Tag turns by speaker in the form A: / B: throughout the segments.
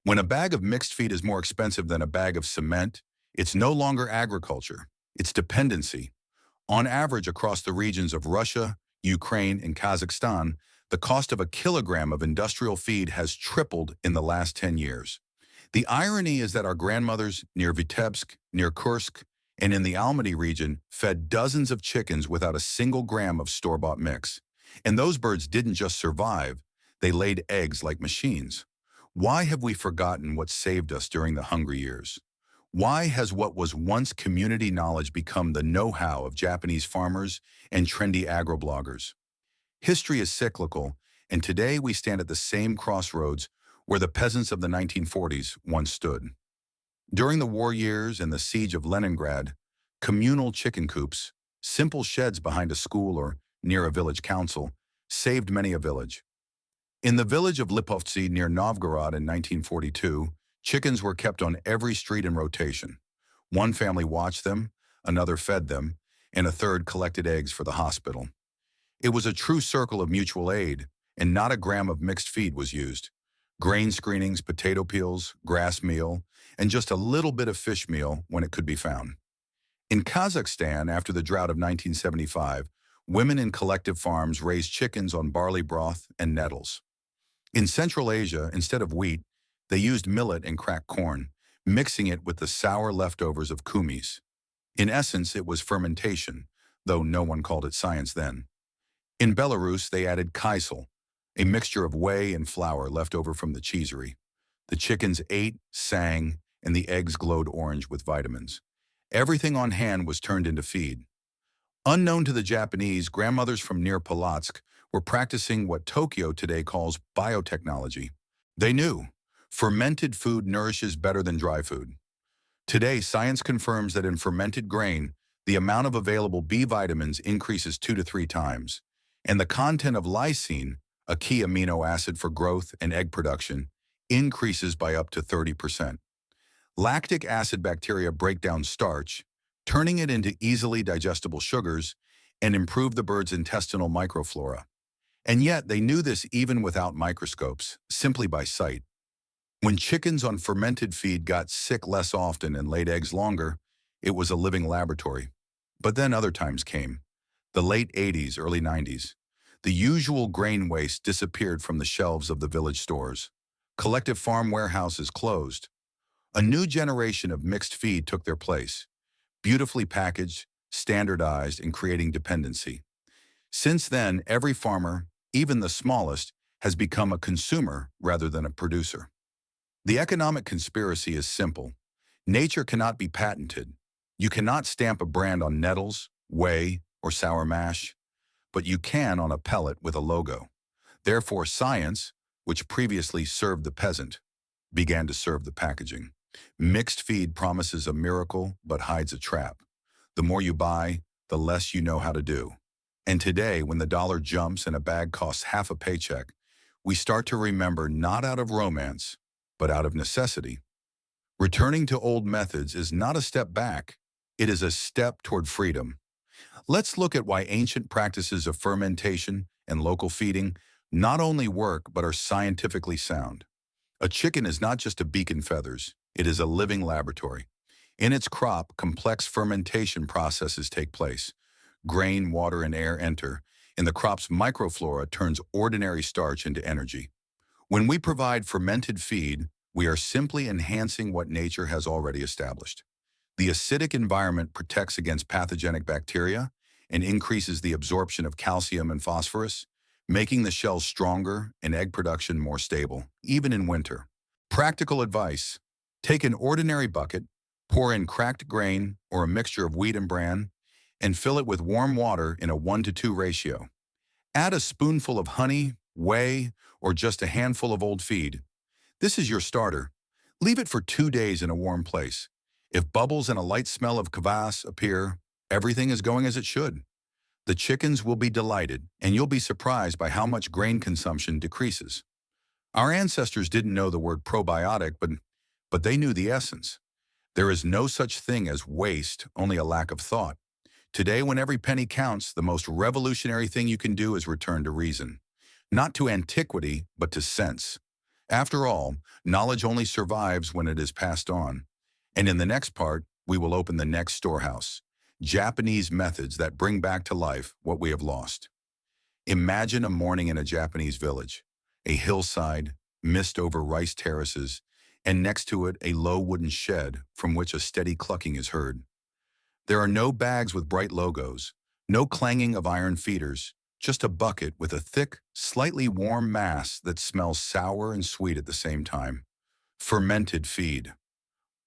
A: When a bag of mixed feed is more expensive than a bag of cement, it's no longer agriculture, it's dependency. On average, across the regions of Russia, Ukraine, and Kazakhstan, the cost of a kilogram of industrial feed has tripled in the last 10 years. The irony is that our grandmothers near Vitebsk, near Kursk, and in the Almaty region fed dozens of chickens without a single gram of store-bought mix. And those birds didn't just survive, they laid eggs like machines. Why have we forgotten what saved us during the hungry years? Why has what was once community knowledge become the know-how of Japanese farmers and trendy agrobloggers? History is cyclical, and today we stand at the same crossroads where the peasants of the 1940s once stood. During the war years and the siege of Leningrad, communal chicken coops, simple sheds behind a school or near a village council, saved many a village. In the village of Lipovtsy near Novgorod in 1942, chickens were kept on every street in rotation. One family watched them, another fed them, and a third collected eggs for the hospital. It was a true circle of mutual aid, and not a gram of mixed feed was used. Grain screenings, potato peels, grass meal, and just a little bit of fish meal when it could be found. In Kazakhstan, after the drought of 1975, women in collective farms raised chickens on barley broth and nettles. In Central Asia, instead of wheat, they used millet and cracked corn, mixing it with the sour leftovers of kumis. In essence, it was fermentation, though no one called it science then. In Belarus, they added kaisel, a mixture of whey and flour left over from the cheesery. The chickens ate, sang, and the eggs glowed orange with vitamins. Everything on hand was turned into feed. Unknown to the Japanese, grandmothers from near Polotsk were practicing what Tokyo today calls biotechnology. They knew fermented food nourishes better than dry food. Today, science confirms that in fermented grain, the amount of available B vitamins increases 2 to 3 times, and the content of lysine, a key amino acid for growth and egg production, increases by up to 30%. Lactic acid bacteria break down starch, turning it into easily digestible sugars, and improve the bird's intestinal microflora. And yet, they knew this even without microscopes, simply by sight. When chickens on fermented feed got sick less often and laid eggs longer, it was a living laboratory. But then other times came. The late 80s, early 90s. The usual grain waste disappeared from the shelves of the village stores. Collective farm warehouses closed. A new generation of mixed feed took their place, beautifully packaged, standardized, and creating dependency. Since then, every farmer, even the smallest, has become a consumer rather than a producer. The economic conspiracy is simple. Nature cannot be patented. You cannot stamp a brand on nettles, whey, or sour mash, but you can on a pellet with a logo. Therefore, science, which previously served the peasant, began to serve the packaging. Mixed feed promises a miracle but hides a trap. The more you buy, the less you know how to do. And today, when the dollar jumps and a bag costs half a paycheck, we start to remember not out of romance, but out of necessity. Returning to old methods is not a step back, it is a step toward freedom. Let's look at why ancient practices of fermentation and local feeding not only work but are scientifically sound. A chicken is not just a beak and feathers, it is a living laboratory. In its crop, complex fermentation processes take place. Grain, water, and air enter, and the crop's microflora turns ordinary starch into energy. When we provide fermented feed, we are simply enhancing what nature has already established. The acidic environment protects against pathogenic bacteria and increases the absorption of calcium and phosphorus, making the shells stronger and egg production more stable, even in winter. Practical advice: take an ordinary bucket, pour in cracked grain or a mixture of wheat and bran, and fill it with warm water in a 1-to-2 ratio. Add a spoonful of honey, whey, or just a handful of old feed. This is your starter. Leave it for 2 days in a warm place. If bubbles and a light smell of kvass appear, everything is going as it should. The chickens will be delighted, and you'll be surprised by how much grain consumption decreases. Our ancestors didn't know the word probiotic, but they knew the essence. There is no such thing as waste, only a lack of thought. Today, when every penny counts, the most revolutionary thing you can do is return to reason. Not to antiquity, but to sense. After all, knowledge only survives when it is passed on. And in the next part, we will open the next storehouse, Japanese methods that bring back to life what we have lost. Imagine a morning in a Japanese village, a hillside, mist over rice terraces, and next to it a low wooden shed from which a steady clucking is heard. There are no bags with bright logos, no clanging of iron feeders, just a bucket with a thick, slightly warm mass that smells sour and sweet at the same time. Fermented feed.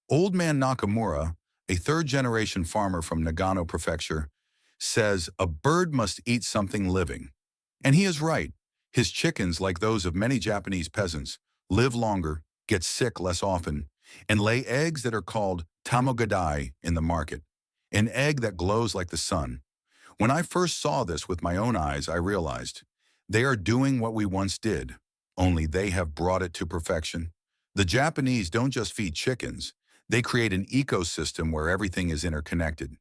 A: Old man Nakamura, a third-generation farmer from Nagano Prefecture, says a bird must eat something living. And he is right. His chickens, like those of many Japanese peasants, live longer, get sick less often, and lay eggs that are called tamogadai in the market, an egg that glows like the sun. When I first saw this with my own eyes, I realized they are doing what we once did, only they have brought it to perfection. The Japanese don't just feed chickens, they create an ecosystem where everything is interconnected.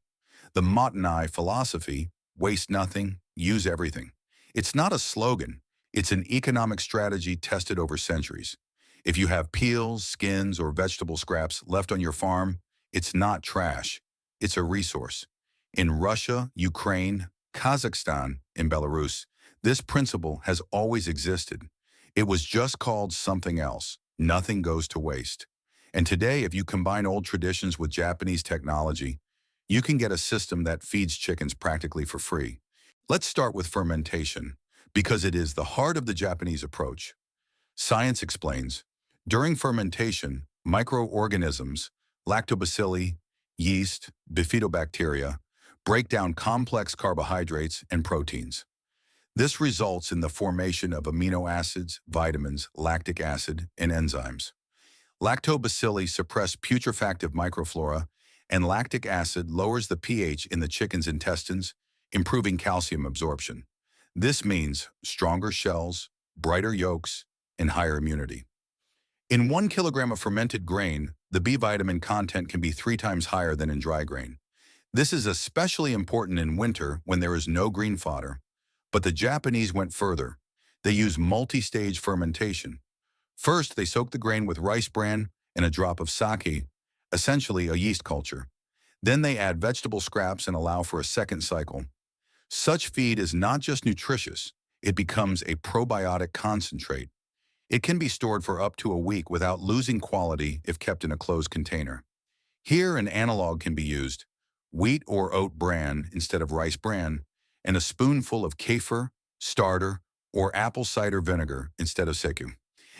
A: The Matanai philosophy, waste nothing, use everything. It's not a slogan, it's an economic strategy tested over centuries. If you have peels, skins, or vegetable scraps left on your farm, it's not trash, it's a resource. In Russia, Ukraine, Kazakhstan, and Belarus, this principle has always existed. It was just called something else. Nothing goes to waste. And today, if you combine old traditions with Japanese technology, you can get a system that feeds chickens practically for free. Let's start with fermentation, because it is the heart of the Japanese approach. Science explains, during fermentation, microorganisms, lactobacilli, yeast, bifidobacteria, break down complex carbohydrates and proteins. This results in the formation of amino acids, vitamins, lactic acid, and enzymes. Lactobacilli suppress putrefactive microflora, and lactic acid lowers the pH in the chicken's intestines, improving calcium absorption. This means stronger shells, brighter yolks, and higher immunity. In 1 kilogram of fermented grain, the B vitamin content can be 3 times higher than in dry grain. This is especially important in winter when there is no green fodder. But the Japanese went further. They use multi-stage fermentation. First, they soak the grain with rice bran and a drop of sake, essentially a yeast culture. Then they add vegetable scraps and allow for a second cycle. Such feed is not just nutritious, it becomes a probiotic concentrate. It can be stored for up to a week without losing quality if kept in a closed container. Here, an analog can be used, wheat or oat bran instead of rice bran, and a spoonful of kefir, starter, or apple cider vinegar instead of seku.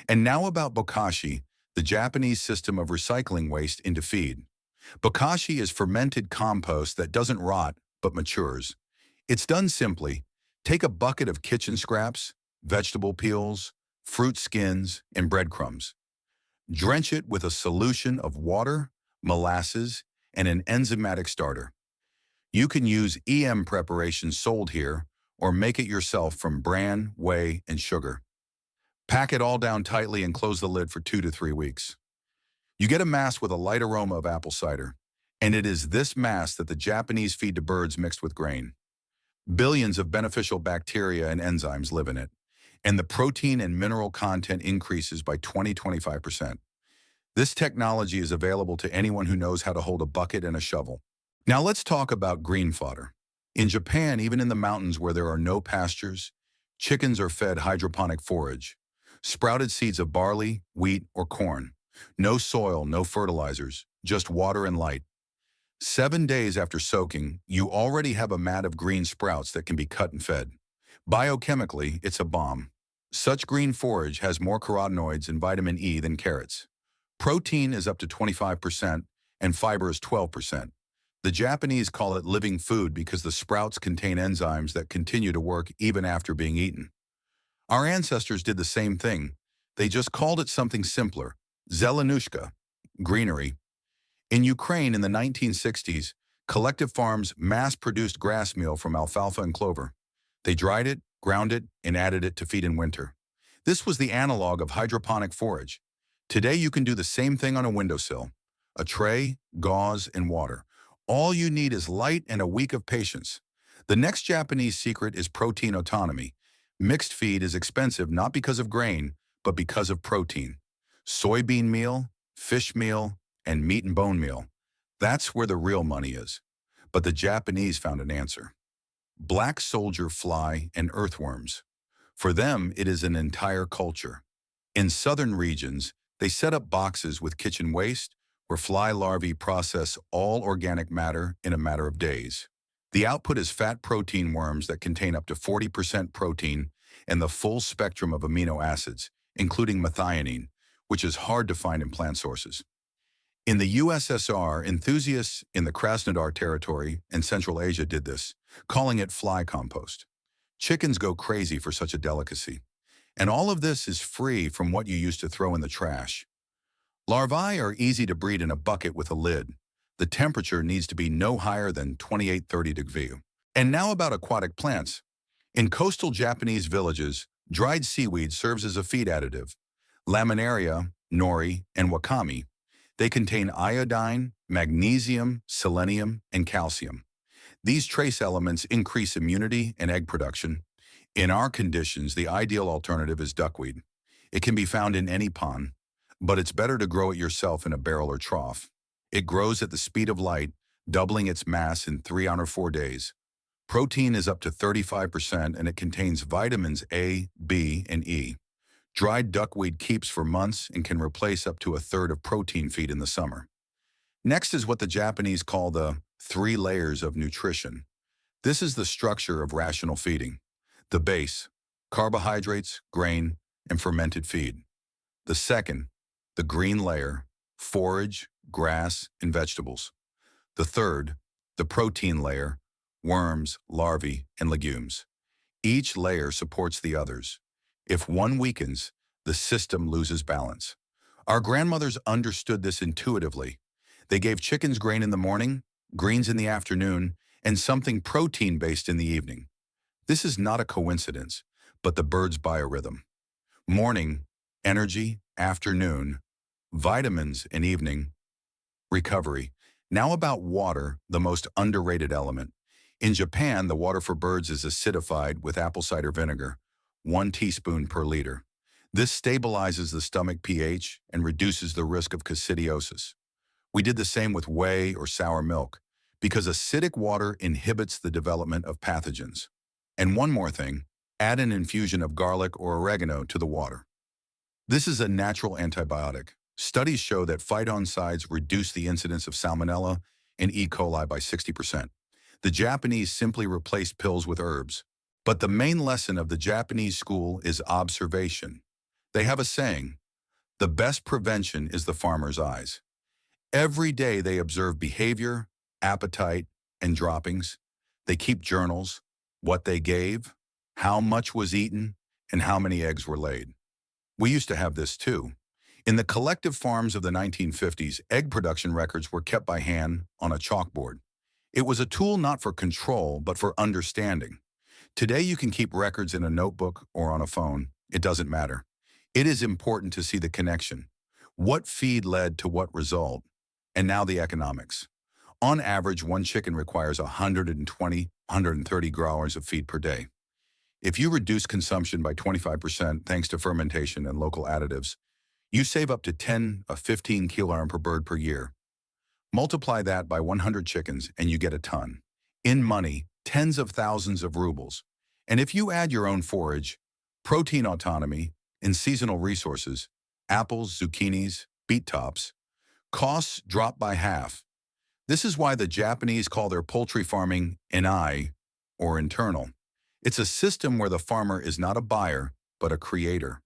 A: And now about bokashi, the Japanese system of recycling waste into feed. Bokashi is fermented compost that doesn't rot but matures. It's done simply. Take a bucket of kitchen scraps, vegetable peels, fruit skins, and breadcrumbs. Drench it with a solution of water, molasses, and an enzymatic starter. You can use EM preparations sold here or make it yourself from bran, whey, and sugar. Pack it all down tightly and close the lid for 2 to 3 weeks. You get a mass with a light aroma of apple cider, and it is this mass that the Japanese feed to birds mixed with grain. Billions of beneficial bacteria and enzymes live in it, and the protein and mineral content increases by 20–25%. This technology is available to anyone who knows how to hold a bucket and a shovel. Now let's talk about green fodder. In Japan, even in the mountains where there are no pastures, chickens are fed hydroponic forage, sprouted seeds of barley, wheat, or corn. No soil, no fertilizers, just water and light. 7 days after soaking, you already have a mat of green sprouts that can be cut and fed. Biochemically, it's a bomb. Such green forage has more carotenoids and vitamin E than carrots. Protein is up to 25% and fiber is 12%. The Japanese call it living food because the sprouts contain enzymes that continue to work even after being eaten. Our ancestors did the same thing. They just called it something simpler, zelenushka, greenery. In Ukraine in the 1960s, collective farms mass-produced grass meal from alfalfa and clover. They dried it, ground it, and added it to feed in winter. This was the analog of hydroponic forage. Today you can do the same thing on a windowsill. A tray, gauze, and water. All you need is light and a week of patience. The next Japanese secret is protein autonomy. Mixed feed is expensive not because of grain, but because of protein. Soybean meal, fish meal, and meat and bone meal. That's where the real money is. But the Japanese found an answer. Black soldier fly and earthworms. For them, it is an entire culture. In southern regions, they set up boxes with kitchen waste where fly larvae process all organic matter in a matter of days. The output is fat protein worms that contain up to 40% protein and the full spectrum of amino acids, including methionine, which is hard to find in plant sources. In the USSR, enthusiasts in the Krasnodar territory and Central Asia did this, calling it fly compost. Chickens go crazy for such a delicacy. And all of this is free from what you used to throw in the trash. Larvae are easy to breed in a bucket with a lid. The temperature needs to be no higher than 28-30 degrees. And now about aquatic plants. In coastal Japanese villages, dried seaweed serves as a feed additive. Laminaria, nori, and wakame. They contain iodine, magnesium, selenium, and calcium. These trace elements increase immunity and egg production. In our conditions, the ideal alternative is duckweed. It can be found in any pond, but it's better to grow it yourself in a barrel or trough. It grows at the speed of light, doubling its mass in 3 or 4 days. Protein is up to 35% and it contains vitamins A, B, and E. Dried duckweed keeps for months and can replace up to a third of protein feed in the summer. Next is what the Japanese call the 3 layers of nutrition. This is the structure of rational feeding. The base, carbohydrates, grain, and fermented feed. The second, the green layer, forage, grass, and vegetables. The third, the protein layer, worms, larvae, and legumes. Each layer supports the others. If one weakens, the system loses balance. Our grandmothers understood this intuitively. They gave chickens grain in the morning, greens in the afternoon, and something protein-based in the evening. This is not a coincidence, but the bird's biorhythm. Morning, energy, afternoon, vitamins, and evening, recovery. Now about water, the most underrated element. In Japan, the water for birds is acidified with apple cider vinegar, 1 teaspoon per liter. This stabilizes the stomach pH and reduces the risk of coccidiosis. We did the same with whey or sour milk, because acidic water inhibits the development of pathogens. And one more thing, add an infusion of garlic or oregano to the water. This is a natural antibiotic. Studies show that phytoncides reduce the incidence of salmonella and E. coli by 60%. The Japanese simply replaced pills with herbs. But the main lesson of the Japanese school is observation. They have a saying, the best prevention is the farmer's eyes. Every day they observe behavior, appetite, and droppings. They keep journals, what they gave, how much was eaten, and how many eggs were laid. We used to have this too. In the collective farms of the 1950s, egg production records were kept by hand on a chalkboard. It was a tool not for control, but for understanding. Today you can keep records in a notebook or on a phone. It doesn't matter. It is important to see the connection. What feed led to what result? And now the economics. On average, one chicken requires 120, 130 growlers of feed per day. If you reduce consumption by 25% thanks to fermentation and local additives, you save up to 10 or 15 kilograms per bird per year. Multiply that by 100 chickens and you get a ton. In money, tens of thousands of rubles. And if you add your own forage, protein autonomy, and seasonal resources, apples, zucchinis, beet tops, costs drop by half. This is why the Japanese call their poultry farming inai, or internal. It's a system where the farmer is not a buyer, but a creator.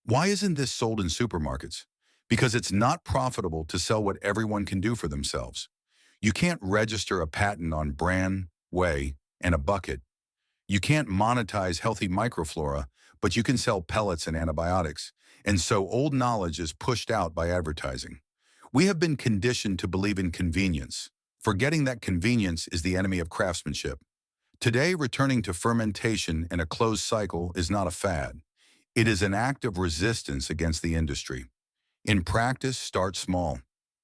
A: Why isn't this sold in supermarkets? Because it's not profitable to sell what everyone can do for themselves. You can't register a patent on bran, whey, and a bucket. You can't monetize healthy microflora, but you can sell pellets and antibiotics. And so old knowledge is pushed out by advertising. We have been conditioned to believe in convenience, forgetting that convenience is the enemy of craftsmanship. Today, returning to fermentation in a closed cycle is not a fad. It is an act of resistance against the industry. In practice, start small.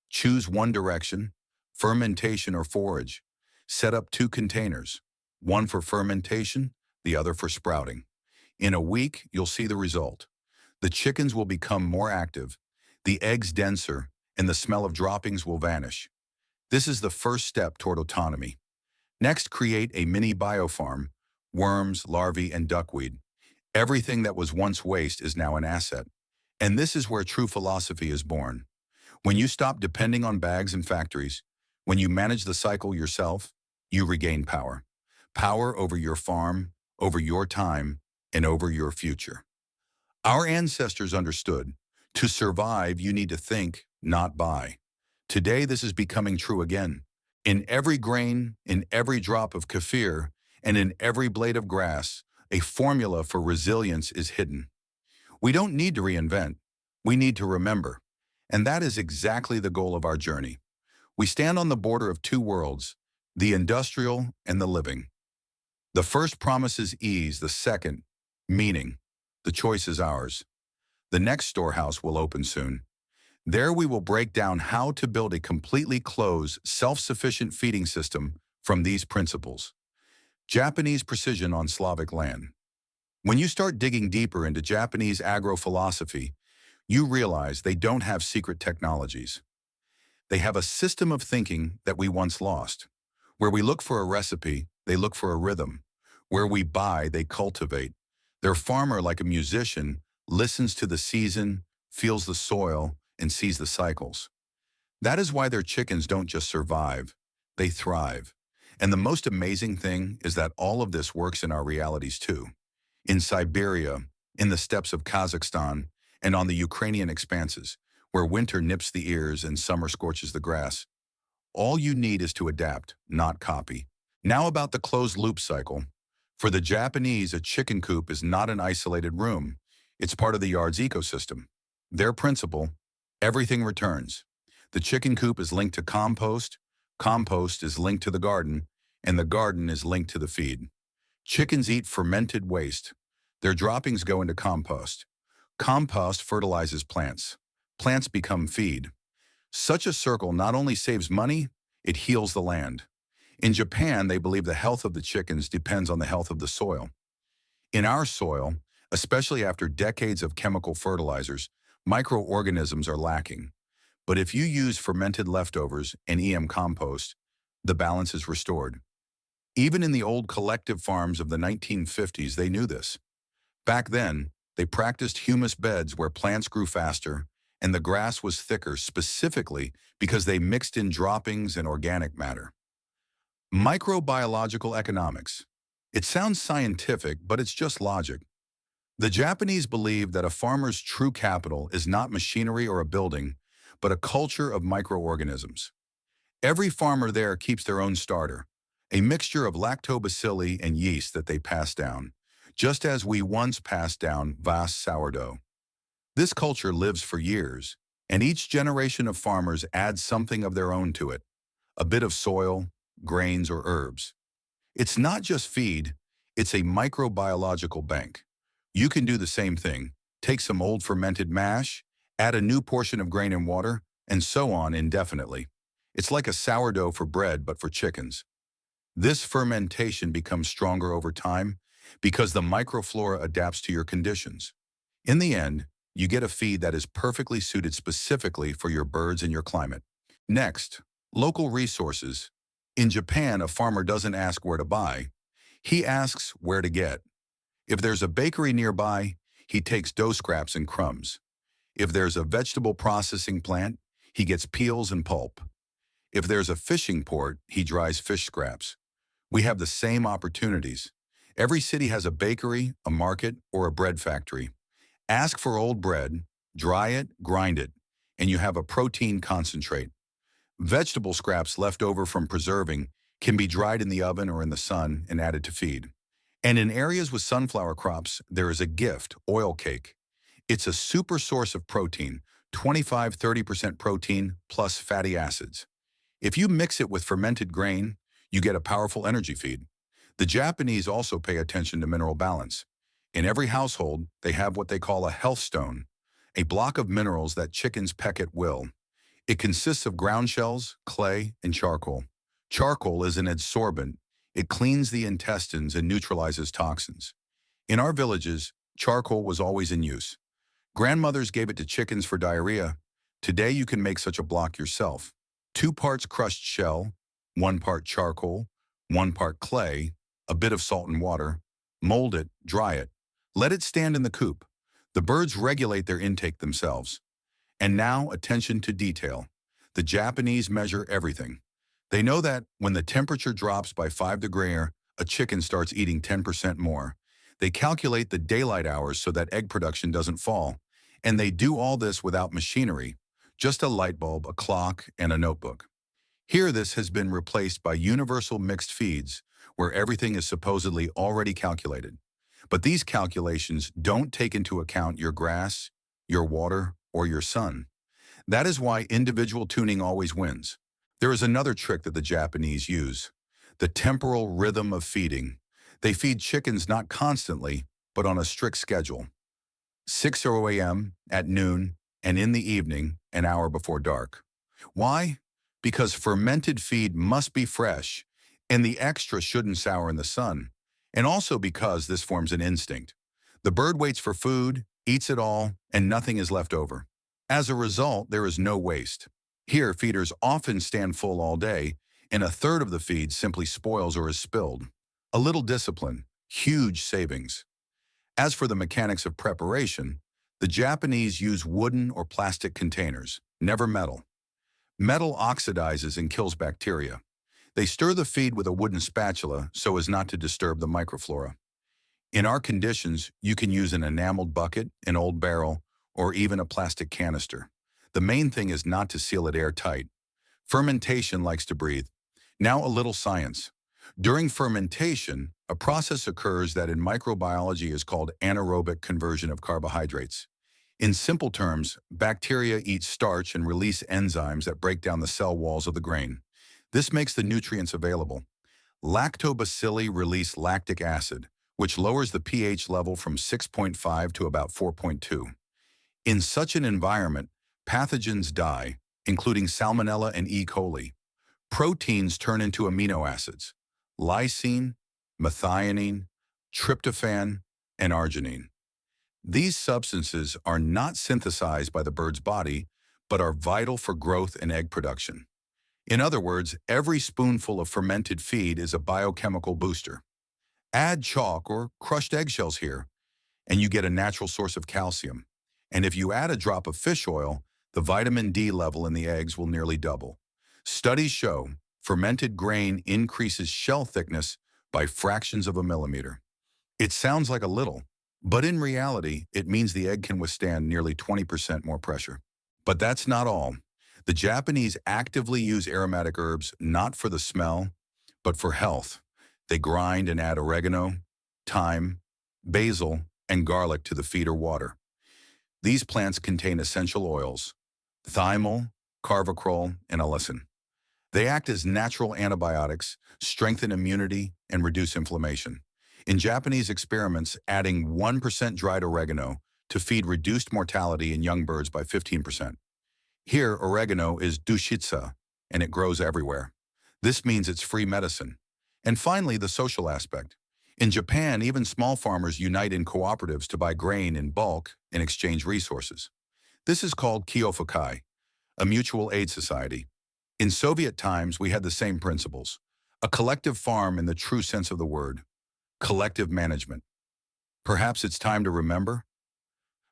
A: Choose one direction, fermentation or forage. Set up 2 containers, one for fermentation, the other for sprouting. In a week, you'll see the result. The chickens will become more active. the eggs denser, and the smell of droppings will vanish. This is the first step toward autonomy. Next, create a mini biofarm, worms, larvae, and duckweed. Everything that was once waste is now an asset. And this is where true philosophy is born. When you stop depending on bags and factories, when you manage the cycle yourself, you regain power. Power over your farm, over your time, and over your future. Our ancestors understood, to survive, you need to think, not buy. Today, this is becoming true again. In every grain, in every drop of kefir, and in every blade of grass, a formula for resilience is hidden. We don't need to reinvent. We need to remember. And that is exactly the goal of our journey. We stand on the border of two worlds, the industrial and the living. The first promises ease, the second, meaning. The choice is ours. The next storehouse will open soon. There we will break down how to build a completely closed, self-sufficient feeding system from these principles. Japanese precision on Slavic land. When you start digging deeper into Japanese agro-philosophy, you realize they don't have secret technologies. They have a system of thinking that we once lost. Where we look for a recipe, they look for a rhythm. Where we buy, they cultivate. Their farmer, like a musician, listens to the season, feels the soil, and sees the cycles. That is why their chickens don't just survive, they thrive. And the most amazing thing is that all of this works in our realities too. In Siberia, in the steppes of Kazakhstan, and on the Ukrainian expanses, where winter nips the ears and summer scorches the grass. All you need is to adapt, not copy. Now about the closed-loop cycle. For the Japanese, a chicken coop is not an isolated room. It's part of the yard's ecosystem. Their principle, everything returns. The chicken coop is linked to compost is linked to the garden, and the garden is linked to the feed. Chickens eat fermented waste. Their droppings go into compost. Compost fertilizes plants. Plants become feed. Such a circle not only saves money, it heals the land. In Japan, they believe the health of the chickens depends on the health of the soil. In our soil, especially after decades of chemical fertilizers, microorganisms are lacking. But if you use fermented leftovers and compost, the balance is restored. Even in the old collective farms of the 1950s, they knew this. Back then, they practiced humus beds where plants grew faster and the grass was thicker specifically because they mixed in droppings and organic matter. Microbiological economics. It sounds scientific, but it's just logic. The Japanese believe that a farmer's true capital is not machinery or a building, but a culture of microorganisms. Every farmer there keeps their own starter, a mixture of lactobacilli and yeast that they pass down, just as we once passed down vast sourdough. This culture lives for years, and each generation of farmers adds something of their own to it, a bit of soil, grains, or herbs. It's not just feed, it's a microbiological bank. You can do the same thing. Take some old fermented mash, add a new portion of grain and water, and so on indefinitely. It's like a sourdough for bread, but for chickens. This fermentation becomes stronger over time because the microflora adapts to your conditions. In the end, you get a feed that is perfectly suited specifically for your birds and your climate. Next, local resources. In Japan, a farmer doesn't ask where to buy. He asks where to get. If there's a bakery nearby, he takes dough scraps and crumbs. If there's a vegetable processing plant, he gets peels and pulp. If there's a fishing port, he dries fish scraps. We have the same opportunities. Every city has a bakery, a market, or a bread factory. Ask for old bread, dry it, grind it, and you have a protein concentrate. Vegetable scraps left over from preserving can be dried in the oven or in the sun and added to feed. And in areas with sunflower crops, there is a gift, oil cake. It's a super source of protein, 25–30% protein plus fatty acids. If you mix it with fermented grain, you get a powerful energy feed. The Japanese also pay attention to mineral balance. In every household, they have what they call a health stone, a block of minerals that chickens peck at will. It consists of ground shells, clay, and charcoal. Charcoal is an adsorbent. It cleans the intestines and neutralizes toxins. In our villages, charcoal was always in use. Grandmothers gave it to chickens for diarrhea, Today you can make such a block yourself. 2 parts crushed shell, 1 part charcoal, 1 part clay, a bit of salt and water. Mold it, dry it. Let it stand in the coop. The birds regulate their intake themselves. And now attention to detail. The Japanese measure everything. They know that when the temperature drops by 5 degrees, a chicken starts eating 10% more. They calculate the daylight hours so that egg production doesn't fall. And they do all this without machinery, just a light bulb, a clock, and a notebook. Here this has been replaced by universal mixed feeds, where everything is supposedly already calculated. But these calculations don't take into account your grass, your water, or your sun. That is why individual tuning always wins. There is another trick that the Japanese use: the temporal rhythm of feeding. They feed chickens not constantly, but on a strict schedule. 6 a.m., at noon, and in the evening, an hour before dark. Why? Because fermented feed must be fresh, and the extra shouldn't sour in the sun. And also because this forms an instinct. The bird waits for food, eats it all, and nothing is left over. As a result, there is no waste. Here, feeders often stand full all day, and a third of the feed simply spoils or is spilled. A little discipline, huge savings. As for the mechanics of preparation, the Japanese use wooden or plastic containers, never metal. Metal oxidizes and kills bacteria. They stir the feed with a wooden spatula so as not to disturb the microflora. In our conditions, you can use an enameled bucket, an old barrel, or even a plastic canister. The main thing is not to seal it airtight. Fermentation likes to breathe. Now a little science. During fermentation, a process occurs that in microbiology is called anaerobic conversion of carbohydrates. In simple terms, bacteria eat starch and release enzymes that break down the cell walls of the grain. This makes the nutrients available. Lactobacilli release lactic acid, which lowers the pH level from 6.5 to about 4.2. In such an environment, pathogens die, including Salmonella and E. coli. Proteins turn into amino acids: lysine, methionine, tryptophan, and arginine. These substances are not synthesized by the bird's body, but are vital for growth and egg production. In other words, every spoonful of fermented feed is a biochemical booster. Add chalk or crushed eggshells here, and you get a natural source of calcium. And if you add a drop of fish oil, the vitamin D level in the eggs will nearly double. Studies show fermented grain increases shell thickness by fractions of a millimeter. It sounds like a little, but in reality, it means the egg can withstand nearly 20% more pressure. But that's not all. The Japanese actively use aromatic herbs not for the smell, but for health. They grind and add oregano, thyme, basil, and garlic to the feed or water. These plants contain essential oils: thymol, carvacrol, and allicin. They act as natural antibiotics, strengthen immunity, and reduce inflammation. In Japanese experiments, adding 1% dried oregano to feed reduced mortality in young birds by 15%. Here, oregano is dushitsa, and it grows everywhere. This means it's free medicine. And finally, the social aspect. In Japan, even small farmers unite in cooperatives to buy grain in bulk and exchange resources. This is called kyofukai, a mutual aid society. In Soviet times, we had the same principles: a collective farm in the true sense of the word, collective management. Perhaps it's time to remember?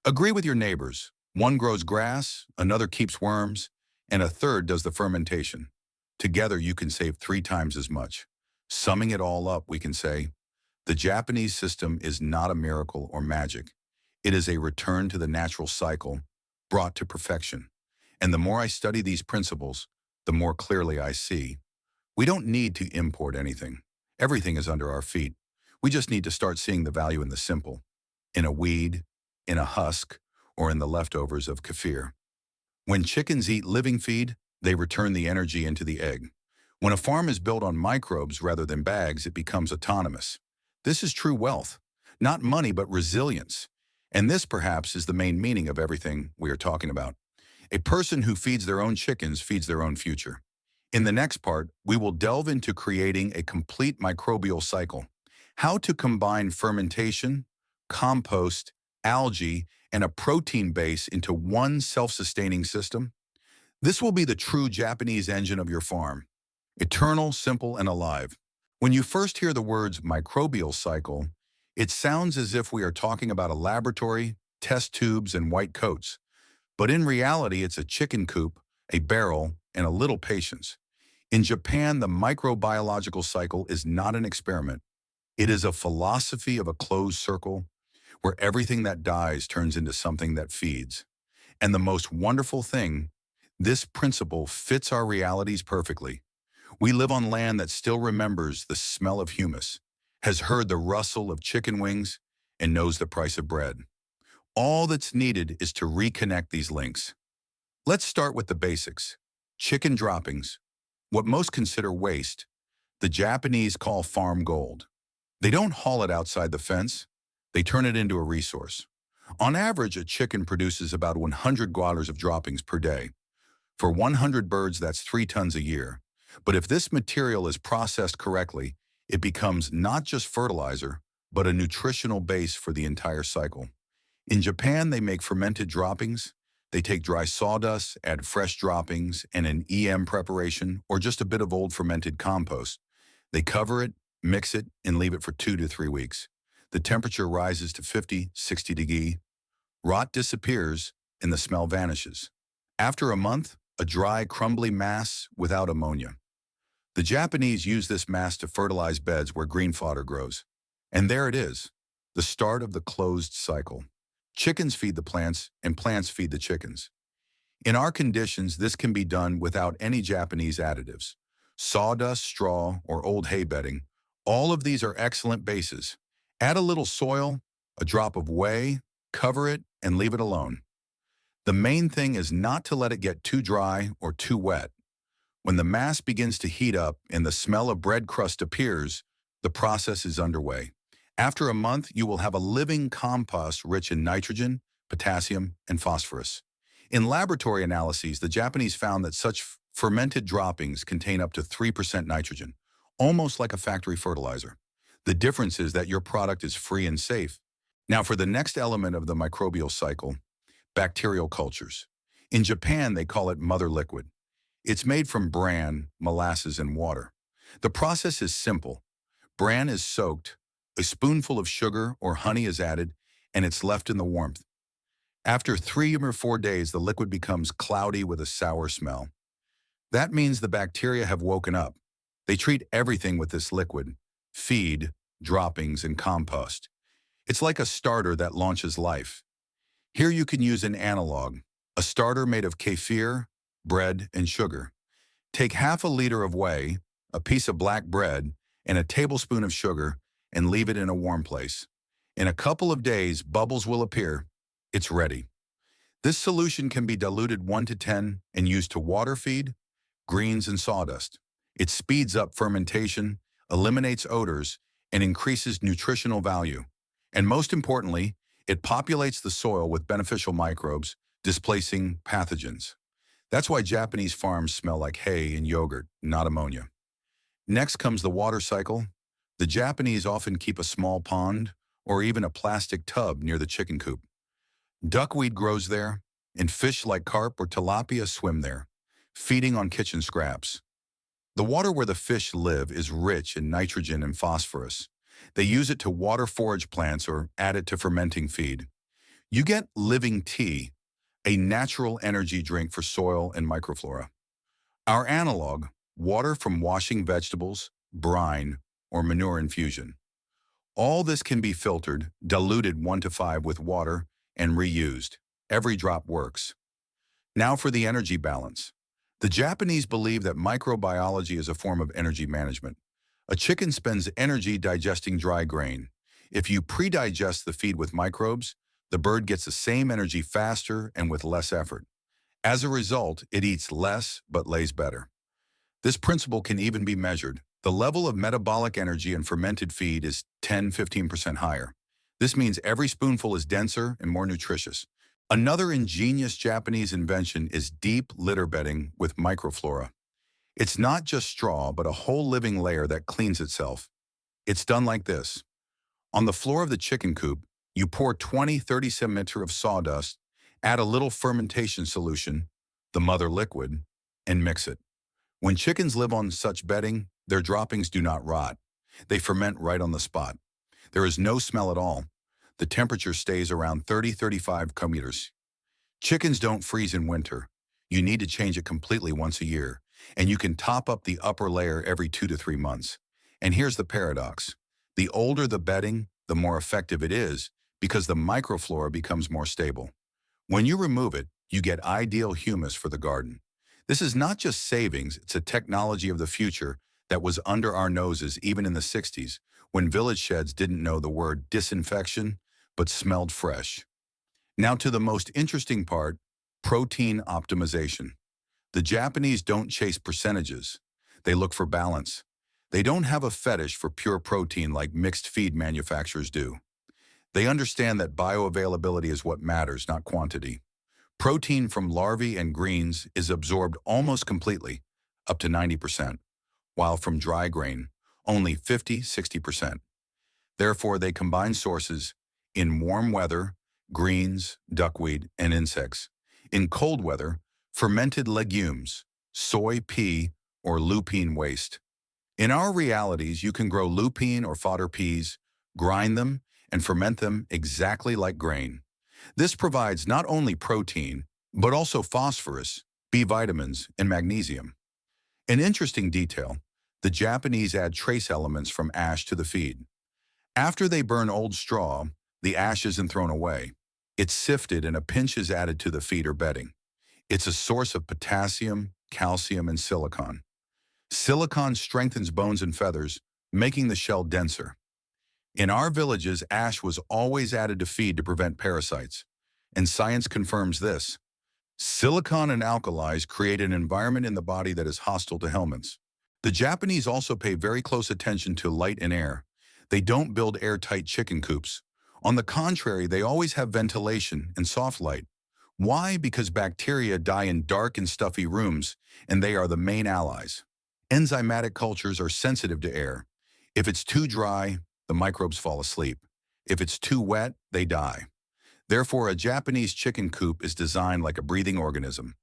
A: Agree with your neighbors. One grows grass, another keeps worms, and a third does the fermentation. Together, you can save 3 times as much. Summing it all up, we can say, the Japanese system is not a miracle or magic. It is a return to the natural cycle, brought to perfection. And the more I study these principles, the more clearly I see. We don't need to import anything. Everything is under our feet. We just need to start seeing the value in the simple: in a weed, in a husk, or in the leftovers of kefir. When chickens eat living feed, they return the energy into the egg. When a farm is built on microbes rather than bags, it becomes autonomous. This is true wealth, not money but resilience. And this perhaps is the main meaning of everything we are talking about. A person who feeds their own chickens feeds their own future. In the next part, we will delve into creating a complete microbial cycle: how to combine fermentation, compost, algae, and a protein base into one self-sustaining system. This will be the true Japanese engine of your farm. Eternal, simple, and alive. When you first hear the words microbial cycle, it sounds as if we are talking about a laboratory, test tubes, and white coats. But in reality, it's a chicken coop, a barrel, and a little patience. In Japan, the microbiological cycle is not an experiment. It is a philosophy of a closed circle where everything that dies turns into something that feeds. And the most wonderful thing, this principle fits our realities perfectly. We live on land that still remembers the smell of humus, has heard the rustle of chicken wings, and knows the price of bread. All that's needed is to reconnect these links. Let's start with the basics. Chicken droppings, what most consider waste, the Japanese call farm gold. They don't haul it outside the fence, they turn it into a resource. On average, a chicken produces about 100 guaders of droppings per day. For 100 birds, that's 3 tons a year. But if this material is processed correctly, it becomes not just fertilizer, but a nutritional base for the entire cycle. In Japan, they make fermented droppings. They take dry sawdust, add fresh droppings, and an EM preparation, or just a bit of old fermented compost. They cover it, mix it, and leave it for 2 to 3 weeks. The temperature rises to 50, 60 degrees. Rot disappears, and the smell vanishes. After a month, a dry, crumbly mass without ammonia. The Japanese use this mass to fertilize beds where green fodder grows. And there it is, the start of the closed cycle. Chickens feed the plants, and plants feed the chickens. In our conditions, this can be done without any Japanese additives. Sawdust, straw, or old hay bedding, all of these are excellent bases. Add a little soil, a drop of whey, cover it, and leave it alone. The main thing is not to let it get too dry or too wet. When the mass begins to heat up and the smell of bread crust appears, the process is underway. After a month, you will have a living compost rich in nitrogen, potassium, and phosphorus. In laboratory analyses, the Japanese found that such fermented droppings contain up to 3% nitrogen, almost like a factory fertilizer. The difference is that your product is free and safe. Now for the next element of the microbial cycle, bacterial cultures. In Japan, they call it mother liquid. It's made from bran, molasses, and water. The process is simple. Bran is soaked, a spoonful of sugar or honey is added, and it's left in the warmth. After 3 or 4 days, the liquid becomes cloudy with a sour smell. That means the bacteria have woken up. They treat everything with this liquid: feed, droppings, and compost. It's like a starter that launches life. Here you can use an analog, a starter made of kefir, bread, and sugar. Take half a liter of whey, a piece of black bread, and a tablespoon of sugar, and leave it in a warm place. In a couple of days, bubbles will appear. It's ready. This solution can be diluted 1 to 10 and used to water feed, greens, and sawdust. It speeds up fermentation, eliminates odors, and increases nutritional value. And most importantly, it populates the soil with beneficial microbes, displacing pathogens. That's why Japanese farms smell like hay and yogurt, not ammonia. Next comes the water cycle. The Japanese often keep a small pond or even a plastic tub near the chicken coop. Duckweed grows there, and fish like carp or tilapia swim there, feeding on kitchen scraps. The water where the fish live is rich in nitrogen and phosphorus. They use it to water forage plants or add it to fermenting feed. You get living tea, a natural energy drink for soil and microflora. Our analog, water from washing vegetables, brine, or manure infusion. All this can be filtered, diluted 1 to 5 with water, and reused. Every drop works. Now for the energy balance. The Japanese believe that microbiology is a form of energy management. A chicken spends energy digesting dry grain. If you pre-digest the feed with microbes, the bird gets the same energy faster and with less effort. As a result, it eats less but lays better. This principle can even be measured. The level of metabolic energy in fermented feed is 10–15% higher. This means every spoonful is denser and more nutritious. Another ingenious Japanese invention is deep litter bedding with microflora. It's not just straw, but a whole living layer that cleans itself. It's done like this. On the floor of the chicken coop, you pour 20–30 cm of sawdust, add a little fermentation solution, the mother liquid, and mix it. When chickens live on such bedding, their droppings do not rot. They ferment right on the spot. There is no smell at all. The temperature stays around 30-35 meters. Chickens don't freeze in winter. You need to change it completely once a year, and you can top up the upper layer every 2 to 3 months. And here's the paradox. The older the bedding, the more effective it is because the microflora becomes more stable. When you remove it, you get ideal humus for the garden. This is not just savings, it's a technology of the future that was under our noses even in the 60s, when village sheds didn't know the word disinfection, but smelled fresh. Now to the most interesting part, protein optimization. The Japanese don't chase percentages. They look for balance. They don't have a fetish for pure protein like mixed feed manufacturers do. They understand that bioavailability is what matters, not quantity. Protein from larvae and greens is absorbed almost completely, up to 90%, while from dry grain, only 50-60%. Therefore, they combine sources in warm weather, greens, duckweed, and insects. In cold weather, fermented legumes, soy, pea, or lupine waste. In our realities, you can grow lupine or fodder peas, grind them, and ferment them exactly like grain. This provides not only protein, but also phosphorus, B vitamins, and magnesium. An interesting detail, the Japanese add trace elements from ash to the feed. After they burn old straw, the ash isn't thrown away. It's sifted and a pinch is added to the feed or bedding. It's a source of potassium, calcium, and silicon. Silicon strengthens bones and feathers, making the shell denser. In our villages, ash was always added to feed to prevent parasites, and science confirms this. Silicon and alkalis create an environment in the body that is hostile to helminths. The Japanese also pay very close attention to light and air. They don't build airtight chicken coops. On the contrary, they always have ventilation and soft light. Why? Because bacteria die in dark and stuffy rooms, and they are the main allies. Enzymatic cultures are sensitive to air. If it's too dry, the microbes fall asleep. If it's too wet, they die. Therefore, a Japanese chicken coop is designed like a breathing organism.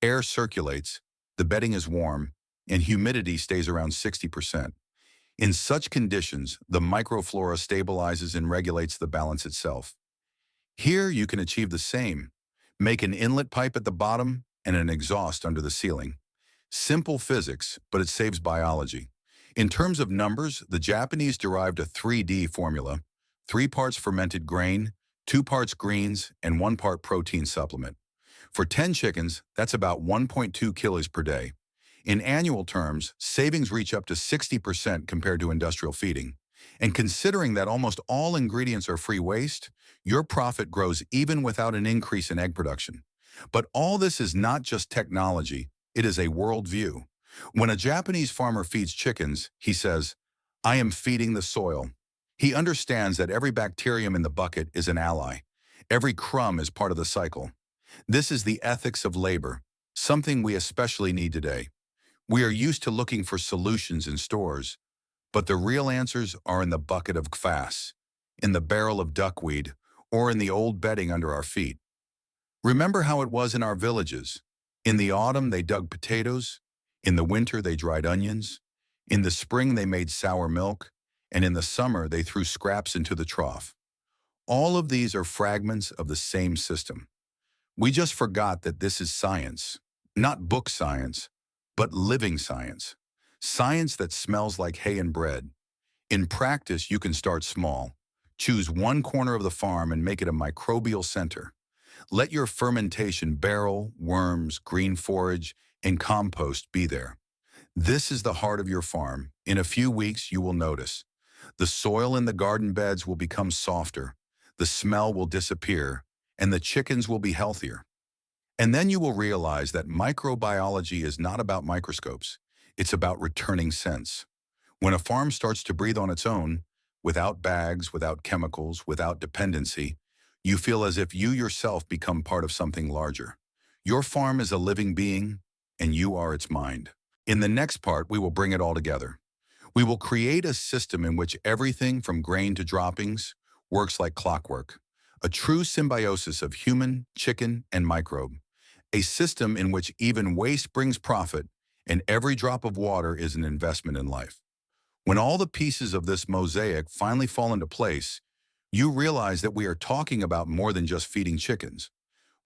A: Air circulates, the bedding is warm, and humidity stays around 60%. In such conditions, the microflora stabilizes and regulates the balance itself. Here, you can achieve the same. Make an inlet pipe at the bottom and an exhaust under the ceiling. Simple physics, but it saves biology. In terms of numbers, the Japanese derived a 3D formula, 3 parts fermented grain, 2 parts greens, and 1 part protein supplement. For 10 chickens, that's about 1.2 kilos per day. In annual terms, savings reach up to 60% compared to industrial feeding. And considering that almost all ingredients are free waste, your profit grows even without an increase in egg production. But all this is not just technology, it is a worldview. When a Japanese farmer feeds chickens, he says, "I am feeding the soil." He understands that every bacterium in the bucket is an ally. Every crumb is part of the cycle. This is the ethics of labor, something we especially need today. We are used to looking for solutions in stores, but the real answers are in the bucket of kvass, in the barrel of duckweed, or in the old bedding under our feet. Remember how it was in our villages. In the autumn, they dug potatoes. In the winter, they dried onions. In the spring, they made sour milk. And in the summer, they threw scraps into the trough. All of these are fragments of the same system. We just forgot that this is science, not book science, but living science. Science that smells like hay and bread. In practice, you can start small. Choose one corner of the farm and make it a microbial center. Let your fermentation barrel, worms, green forage, and compost be there. This is the heart of your farm. In a few weeks, you will notice. The soil in the garden beds will become softer, the smell will disappear, and the chickens will be healthier. And then you will realize that microbiology is not about microscopes. It's about returning sense. When a farm starts to breathe on its own, without bags, without chemicals, without dependency, you feel as if you yourself become part of something larger. Your farm is a living being, and you are its mind. In the next part, we will bring it all together. We will create a system in which everything from grain to droppings works like clockwork, a true symbiosis of human, chicken, and microbe. a system in which even waste brings profit and every drop of water is an investment in life. When all the pieces of this mosaic finally fall into place, you realize that we are talking about more than just feeding chickens.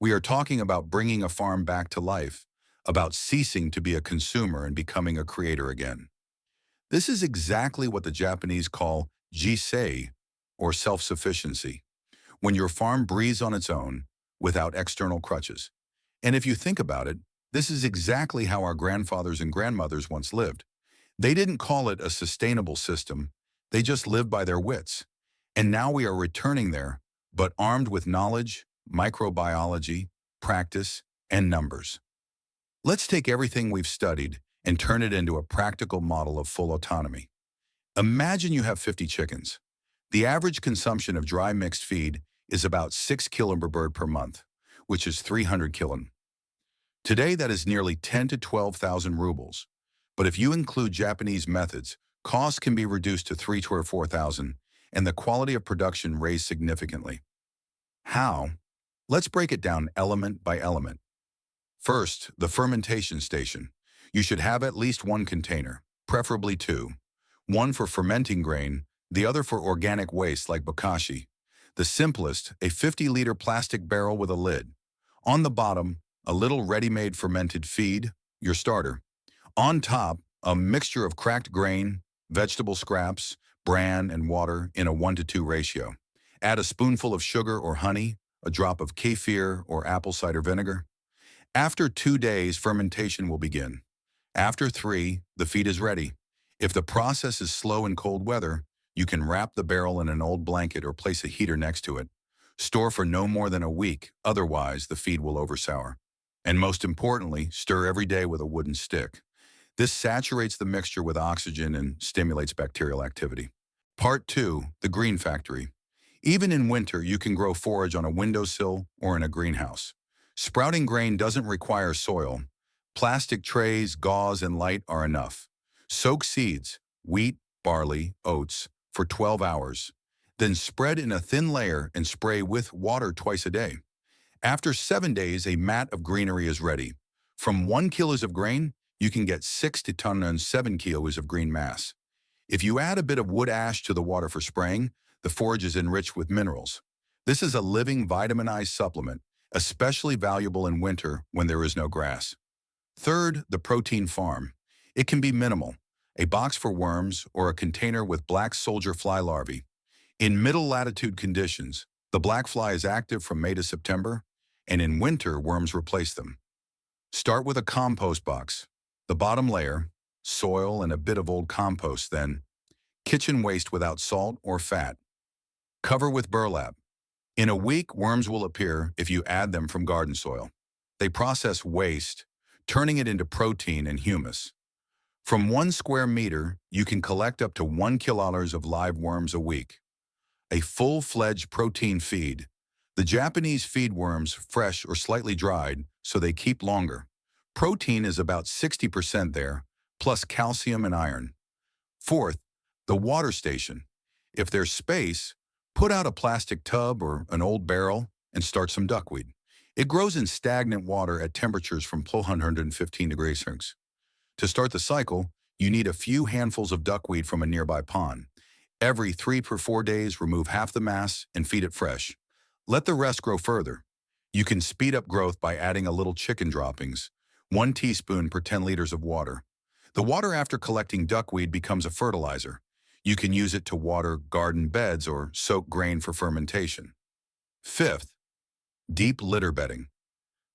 A: We are talking about bringing a farm back to life, about ceasing to be a consumer and becoming a creator again. This is exactly what the Japanese call jisei, or self-sufficiency, when your farm breathes on its own without external crutches. And if you think about it, this is exactly how our grandfathers and grandmothers once lived. They didn't call it a sustainable system, they just lived by their wits. And now we are returning there, but armed with knowledge, microbiology, practice, and numbers. Let's take everything we've studied and turn it into a practical model of full autonomy. Imagine you have 50 chickens. The average consumption of dry mixed feed is about 6 kg per bird per month, which is 300 kg. Today, that is nearly 10 to 12,000 rubles. But if you include Japanese methods, costs can be reduced to 3 to 4,000, and the quality of production raised significantly. How? Let's break it down element by element. First, the fermentation station. You should have at least one container, preferably two. One for fermenting grain, the other for organic waste like bokashi. The simplest, a 50-liter plastic barrel with a lid. On the bottom, a little ready-made fermented feed, your starter. On top, a mixture of cracked grain, vegetable scraps, bran, and water in a 1-to-2 ratio. Add a spoonful of sugar or honey, a drop of kefir or apple cider vinegar. After 2 days, fermentation will begin. After 3, the feed is ready. If the process is slow in cold weather, you can wrap the barrel in an old blanket or place a heater next to it. Store for no more than a week, otherwise the feed will oversour. And most importantly, stir every day with a wooden stick. This saturates the mixture with oxygen and stimulates bacterial activity. Part 2, the green factory. Even in winter, you can grow forage on a windowsill or in a greenhouse. Sprouting grain doesn't require soil. Plastic trays, gauze, and light are enough. Soak seeds, wheat, barley, oats, for 12 hours. Then spread in a thin layer and spray with water twice a day. After 7 days, a mat of greenery is ready. From 1 kilos of grain, you can get 6 to 7 kilos of green mass. If you add a bit of wood ash to the water for spraying, the forage is enriched with minerals. This is a living vitaminized supplement, especially valuable in winter when there is no grass. Third, the protein farm. It can be minimal, a box for worms or a container with black soldier fly larvae. In middle latitude conditions, the black fly is active from May to September, and in winter, worms replace them. Start with a compost box. The bottom layer, soil and a bit of old compost, then kitchen waste without salt or fat. Cover with burlap. In a week, worms will appear if you add them from garden soil. They process waste, turning it into protein and humus. From 1 square meter, you can collect up to 1 kiloliters of live worms a week. A full-fledged protein feed. The Japanese feed worms fresh or slightly dried, so they keep longer. Protein is about 60% there, plus calcium and iron. Fourth, the water station. If there's space, put out a plastic tub or an old barrel and start some duckweed. It grows in stagnant water at temperatures from 115 degrees Celsius. To start the cycle, you need a few handfuls of duckweed from a nearby pond. Every 3 to 4 days, remove half the mass and feed it fresh. Let the rest grow further. You can speed up growth by adding a little chicken droppings, 1 teaspoon per 10 liters of water. The water after collecting duckweed becomes a fertilizer. You can use it to water garden beds or soak grain for fermentation. Fifth, deep litter bedding.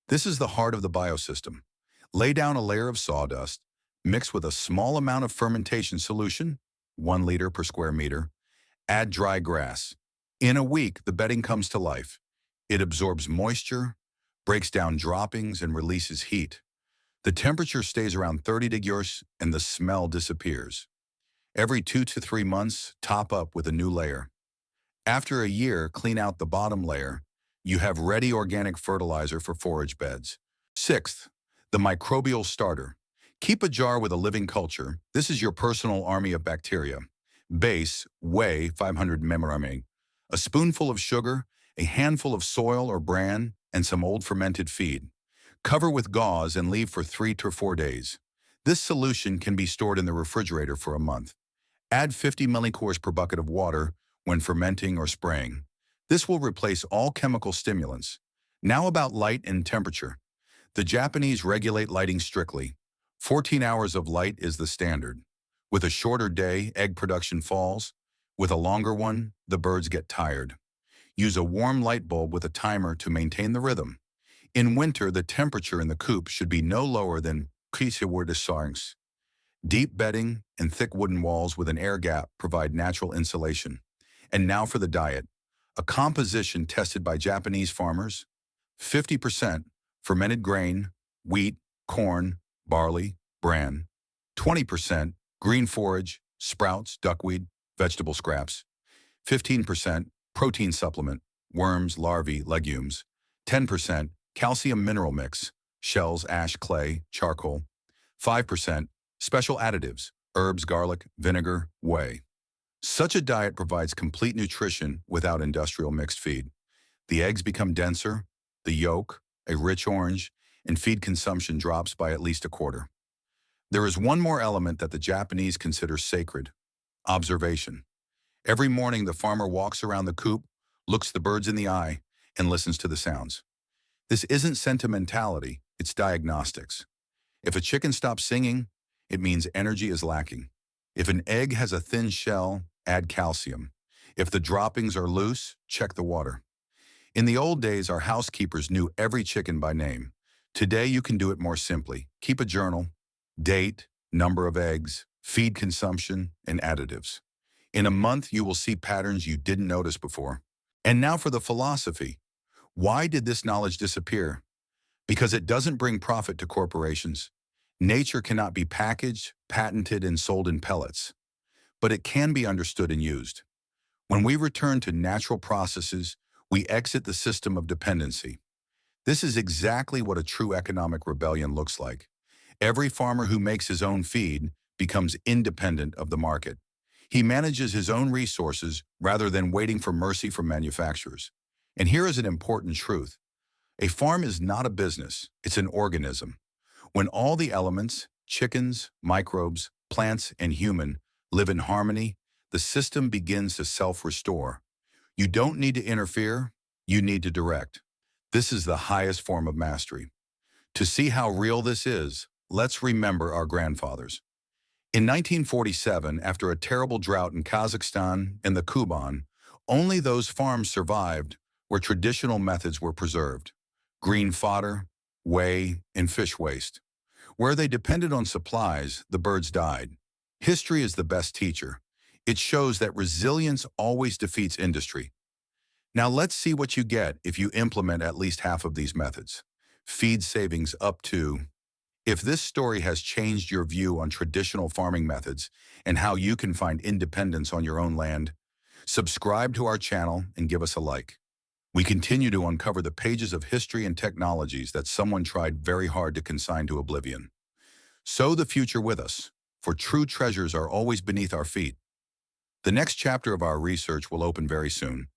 A: This is the heart of the biosystem. Lay down a layer of sawdust, mix with a small amount of fermentation solution, 1 liter per square meter. Add dry grass. In a week, the bedding comes to life. It absorbs moisture, breaks down droppings, and releases heat. The temperature stays around 30 degrees and the smell disappears. Every 2 to 3 months, top up with a new layer. After a year, clean out the bottom layer. You have ready organic fertilizer for forage beds. Sixth, the microbial starter. Keep a jar with a living culture. This is your personal army of bacteria. Base, whey, 500 mmol. A spoonful of sugar, a handful of soil or bran, and some old fermented feed. Cover with gauze and leave for 3 to 4 days. This solution can be stored in the refrigerator for a month. Add 50 milliliters per bucket of water when fermenting or spraying. This will replace all chemical stimulants. Now about light and temperature. The Japanese regulate lighting strictly. 14 hours of light is the standard. With a shorter day, egg production falls. With a longer one, the birds get tired. Use a warm light bulb with a timer to maintain the rhythm. In winter, the temperature in the coop should be no lower than -. Deep bedding and thick wooden walls with an air gap provide natural insulation. And now for the diet. A composition tested by Japanese farmers: 50% fermented grain, wheat, corn, barley, bran; 20% green forage, sprouts, duckweed, vegetable scraps; 15% protein supplement, worms, larvae, legumes; 10% calcium mineral mix, shells, ash, clay, charcoal; 5% special additives, herbs, garlic, vinegar, whey. Such a diet provides complete nutrition without industrial mixed feed. The eggs become denser, the yolk, a rich orange, and feed consumption drops by at least a quarter. There is one more element that the Japanese consider sacred: observation. Every morning, the farmer walks around the coop, looks the birds in the eye, and listens to the sounds. This isn't sentimentality, it's diagnostics. If a chicken stops singing, it means energy is lacking. If an egg has a thin shell, add calcium. If the droppings are loose, check the water. In the old days, our housekeepers knew every chicken by name. Today, you can do it more simply. Keep a journal: date, number of eggs, feed consumption, and additives. In a month, you will see patterns you didn't notice before. And now for the philosophy. Why did this knowledge disappear? Because it doesn't bring profit to corporations. Nature cannot be packaged, patented, and sold in pellets. But it can be understood and used. When we return to natural processes, we exit the system of dependency. This is exactly what a true economic rebellion looks like. Every farmer who makes his own feed becomes independent of the market. He manages his own resources rather than waiting for mercy from manufacturers. And here is an important truth. A farm is not a business, it's an organism. When all the elements, chickens, microbes, plants, and human, live in harmony, the system begins to self-restore. You don't need to interfere, you need to direct. This is the highest form of mastery. To see how real this is, let's remember our grandfathers. In 1947, after a terrible drought in Kazakhstan and the Kuban, only those farms survived where traditional methods were preserved: green fodder, whey, and fish waste. Where they depended on supplies, the birds died. History is the best teacher. It shows that resilience always defeats industry. Now let's see what you get if you implement at least half of these methods. Feed savings up to... If this story has changed your view on traditional farming methods and how you can find independence on your own land, subscribe to our channel and give us a like. We continue to uncover the pages of history and technologies that someone tried very hard to consign to oblivion. Sow the future with us, for true treasures are always beneath our feet. The next chapter of our research will open very soon.